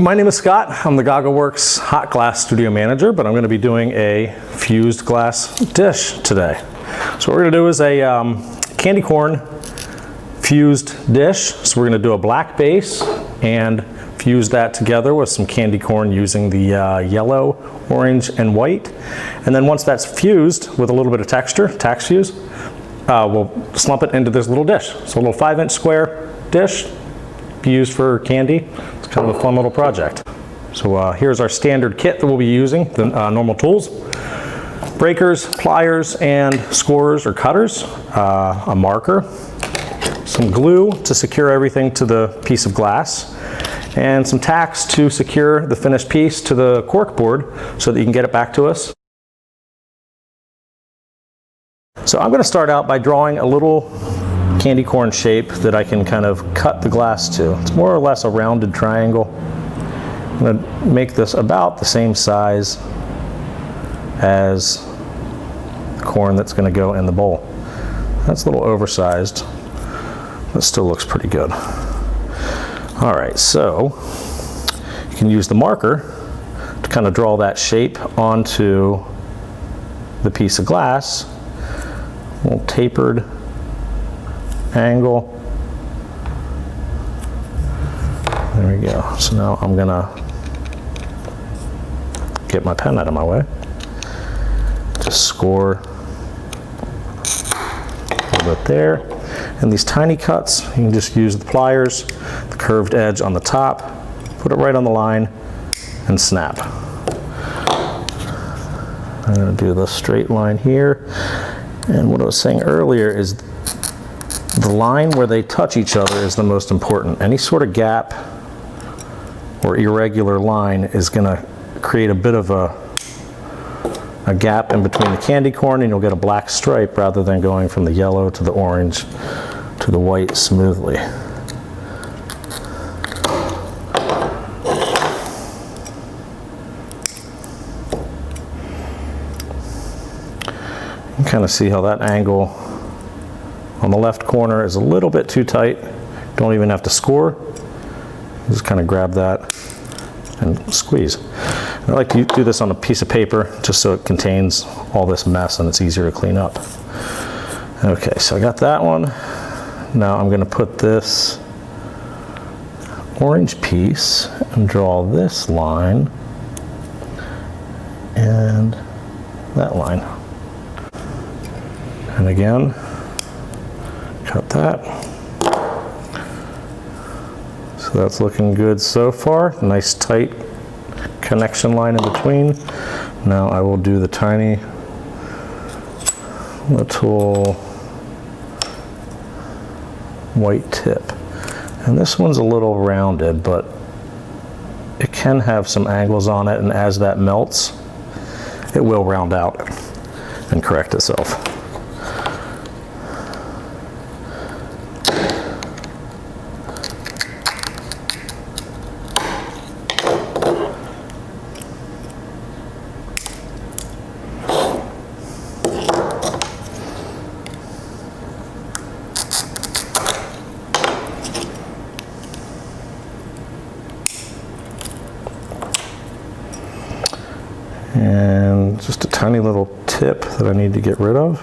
My name is Scott. I'm the GoggleWorks Hot Glass Studio Manager, but I'm going to be doing a fused glass dish today. So what we're going to do is a candy corn fused dish. So we're going to do a black base and fuse that together with some candy corn using the yellow, orange, and white. And then once that's fused with a little bit of texture, tax fuse, we'll slump it into this little dish. So a little 5-inch square dish, be used for candy. It's kind of a fun little project. So here's our standard kit that we'll be using, the normal tools. Breakers, pliers, and scorers or cutters, a marker, some glue to secure everything to the piece of glass, and some tacks to secure the finished piece to the cork board so that you can get it back to us. So I'm going to start out by drawing a little candy corn shape that I can kind of cut the glass to. It's more or less a rounded triangle. I'm going to make this about the same size as the corn that's going to go in the bowl. That's a little oversized, but still looks pretty good. All right, so you can use the marker to kind of draw that shape onto the piece of glass. A little tapered angle. There we go. So now I'm gonna get my pen out of my way. Just score a little bit there. And these tiny cuts, you can just use the pliers, the curved edge on the top, put it right on the line, and snap. I'm gonna do the straight line here. And what I was saying earlier is the line where they touch each other is the most important. Any sort of gap or irregular line is going to create a bit of a gap in between the candy corn, and you'll get a black stripe rather than going from the yellow to the orange to the white smoothly. You can kind of see how that angle on the left corner is a little bit too tight. Don't even have to score. Just kind of grab that and squeeze. And I like to do this on a piece of paper just so it contains all this mess and it's easier to clean up. Okay, so I got that one. Now I'm going to put this orange piece and draw this line and that line. And again, cut that. So that's looking good so far. Nice tight connection line in between. Now I will do the tiny little white tip. And this one's a little rounded, but it can have some angles on it, and as that melts, it will round out and correct itself. And just a tiny little tip that I need to get rid of.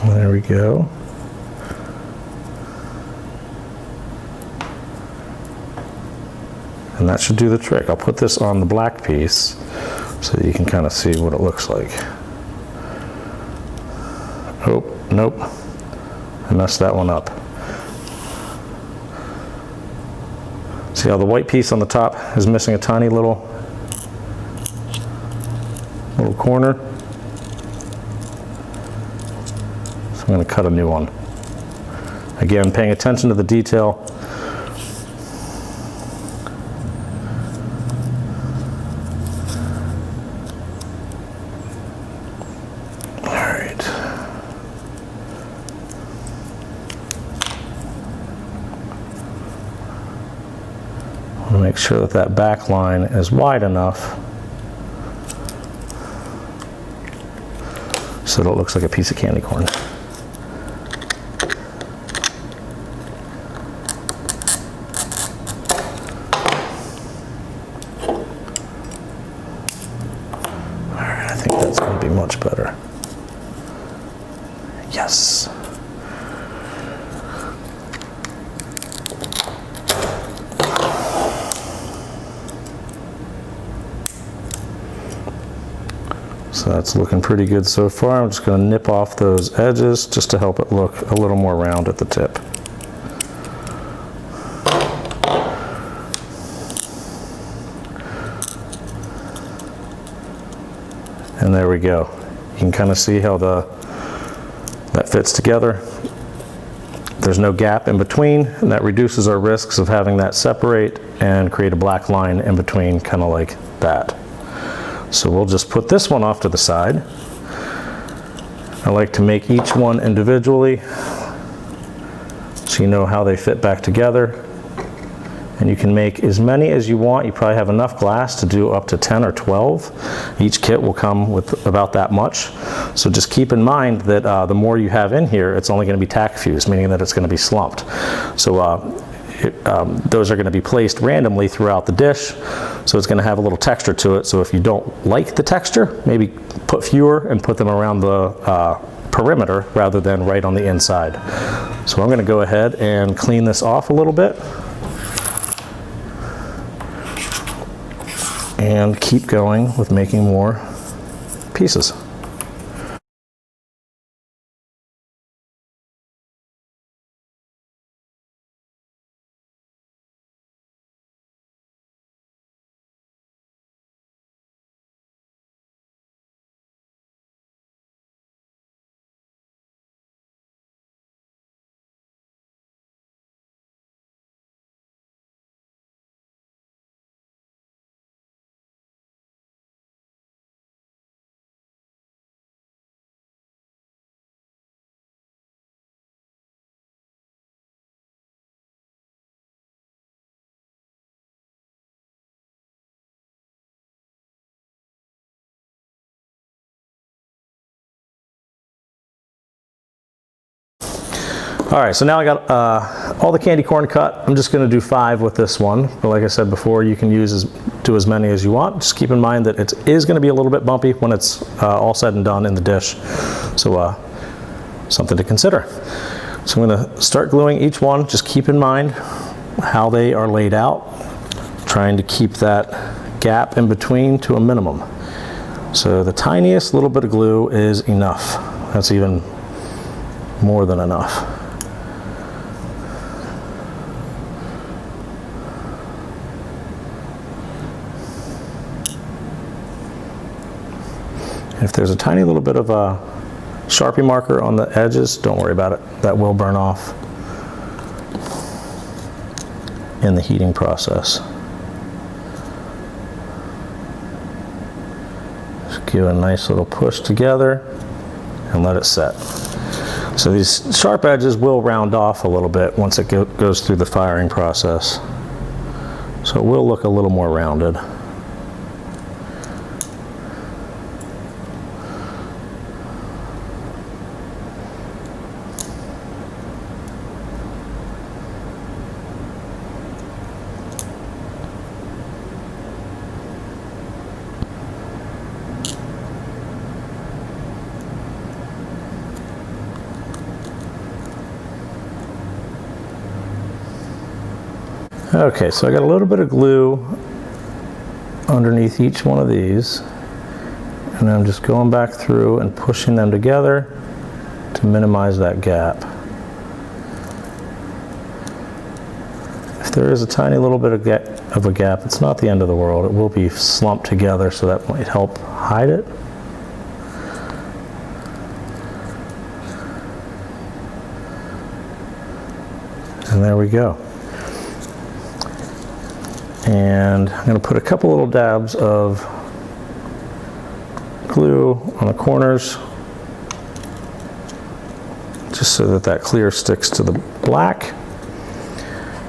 There we go. And that should do the trick. I'll put this on the black piece so you can kind of see what it looks like. Oh, nope. I messed that one up. See how the white piece on the top is missing a tiny little corner? So I'm going to cut a new one. Again, paying attention to the detail. All right. I want to make sure that that back line is wide enough so that it looks like a piece of candy corn. much better. Yes. So that's looking pretty good so far. I'm just going to nip off those edges just to help it look a little more round at the tip. And there we go. You can kind of see how that fits together. There's no gap in between, and that reduces our risks of having that separate and create a black line in between, kind of like that. So we'll just put this one off to the side. I like to make each one individually so you know how they fit back together. And you can make as many as you want. You probably have enough glass to do up to 10 or 12. Each kit will come with about that much. So just keep in mind that the more you have in here, it's only going to be tack fused, meaning that it's going to be slumped. So those are going to be placed randomly throughout the dish. So it's going to have a little texture to it. So if you don't like the texture, maybe put fewer and put them around the perimeter rather than right on the inside. So I'm going to go ahead and clean this off a little bit. And keep going with making more pieces. All right, so now I got all the candy corn cut. I'm just going to do 5 with this one. But like I said before, you can do as many as you want. Just keep in mind that it is going to be a little bit bumpy when it's all said and done in the dish. So something to consider. So I'm going to start gluing each one. Just keep in mind how they are laid out, trying to keep that gap in between to a minimum. So the tiniest little bit of glue is enough. That's even more than enough. If there's a tiny little bit of a Sharpie marker on the edges, don't worry about it. That will burn off in the heating process. Just give it a nice little push together and let it set. So these sharp edges will round off a little bit once it goes through the firing process. So it will look a little more rounded. Okay, so I got a little bit of glue underneath each one of these, and I'm just going back through and pushing them together to minimize that gap. If there is a tiny little bit of a gap, it's not the end of the world. It will be slumped together, so that might help hide it. And there we go. And I'm going to put a couple little dabs of glue on the corners just so that that clear sticks to the black.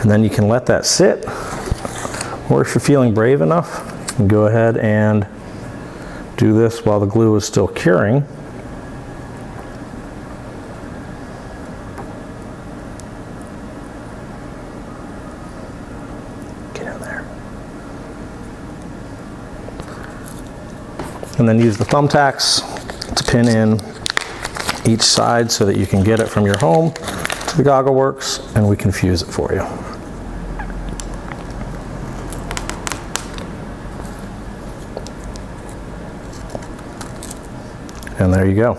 And then you can let that sit, or if you're feeling brave enough, you can go ahead and do this while the glue is still curing. And then use the thumbtacks pin in each side so that you can get it from your home to the Goggle Works, and we can fuse it for you. And there you go.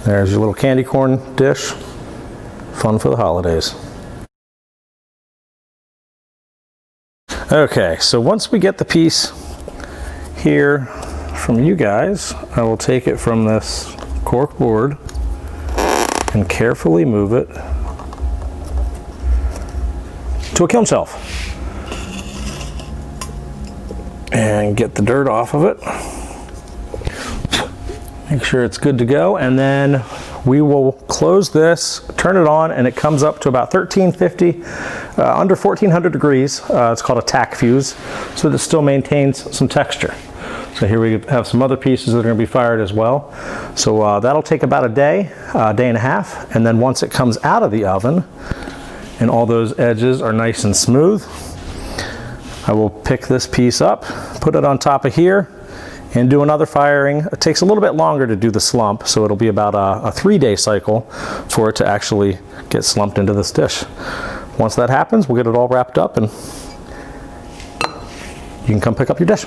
There's your little candy corn dish. Fun for the holidays. Okay, so once we get the piece here from you guys, I will take it from this cork board and carefully move it to a kiln shelf. And get the dirt off of it. Make sure it's good to go, and then we will close this, turn it on, and it comes up to about 1350, under 1400 degrees. It's called a tack fuse, so that it still maintains some texture. So here we have some other pieces that are going to be fired as well. So that'll take about a day and a half, and then once it comes out of the oven and all those edges are nice and smooth, I will pick this piece up, put it on top of here, and do another firing. It takes a little bit longer to do the slump, so it'll be about a 3-day cycle for it to actually get slumped into this dish. Once that happens, we'll get it all wrapped up and you can come pick up your dish.